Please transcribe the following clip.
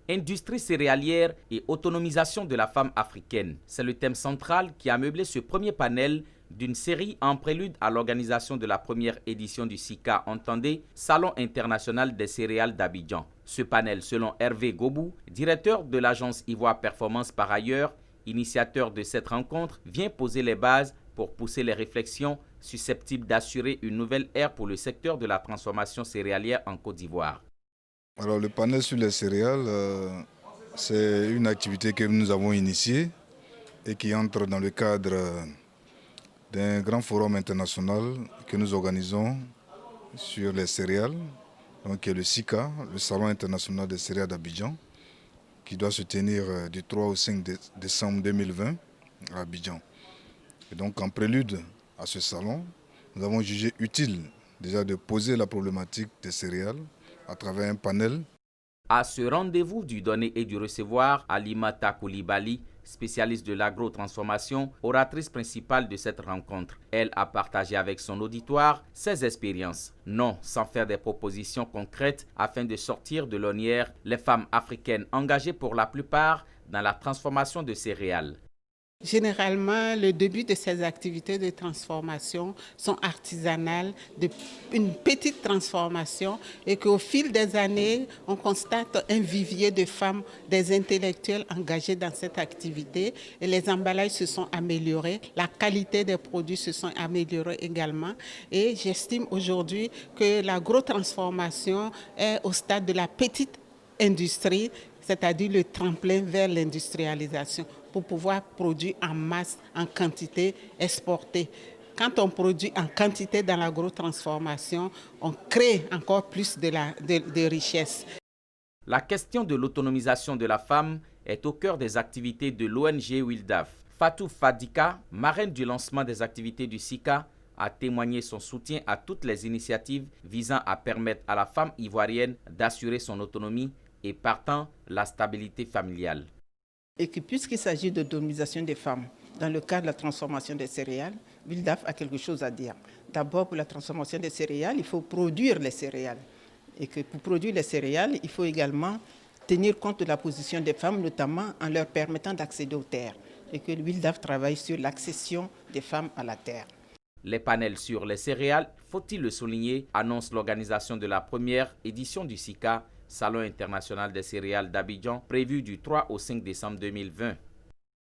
Industrie céréalière et autonomisation de la femme africaine. C'est le thème central qui a meublé ce premier panel d'une série en prélude à l'organisation de la première édition du SICA, entendez, Salon international des céréales d'Abidjan. Ce panel, selon Hervé Gobou, directeur de l'agence Ivoire Performance par ailleurs, initiateur de cette rencontre, vient poser les bases pour pousser les réflexions susceptibles d'assurer une nouvelle ère pour le secteur de la transformation céréalière en Côte d'Ivoire. Alors le panel sur les céréales, c'est une activité que nous avons initiée et qui entre dans le cadre d'un grand forum international que nous organisons sur les céréales, donc qui est le SICA, le Salon international des céréales d'Abidjan, qui doit se tenir du 3 au 5 décembre 2020 à Abidjan. Et donc en prélude à ce salon, nous avons jugé utile déjà de poser la problématique des céréales à travers un panel. À ce rendez-vous du donner et du recevoir, Alimata Koulibaly, spécialiste de l'agrotransformation, oratrice principale de cette rencontre. Elle a partagé avec son auditoire ses expériences. Non, sans faire des propositions concrètes afin de sortir de l'ornière les femmes africaines engagées pour la plupart dans la transformation de céréales. Généralement, le début de ces activités de transformation sont artisanales, une petite transformation, et qu'au fil des années, on constate un vivier de femmes, des intellectuels engagés dans cette activité, et les emballages se sont améliorés, la qualité des produits se sont améliorés également, et j'estime aujourd'hui que l'agro-transformation est au stade de la petite industrie, c'est-à-dire le tremplin vers l'industrialisation, pour pouvoir produire en masse, en quantité, exporter. Quand on produit en quantité dans l'agrotransformation, on crée encore plus de richesses. La question de l'autonomisation de la femme est au cœur des activités de l'ONG WILDAF. Fatou Fadika, marraine du lancement des activités du SICA, a témoigné son soutien à toutes les initiatives visant à permettre à la femme ivoirienne d'assurer son autonomie et partant la stabilité familiale. Et que puisqu'il s'agit d'autonomisation des femmes dans le cadre de la transformation des céréales, WILDAF a quelque chose à dire. D'abord, pour la transformation des céréales, il faut produire les céréales. Et que pour produire les céréales, il faut également tenir compte de la position des femmes, notamment en leur permettant d'accéder aux terres. Et que WILDAF travaille sur l'accession des femmes à la terre. Les panels sur les céréales, faut-il le souligner, annoncent l'organisation de la première édition du SICA, Salon international des céréales d'Abidjan, prévu du 3 au 5 décembre 2020.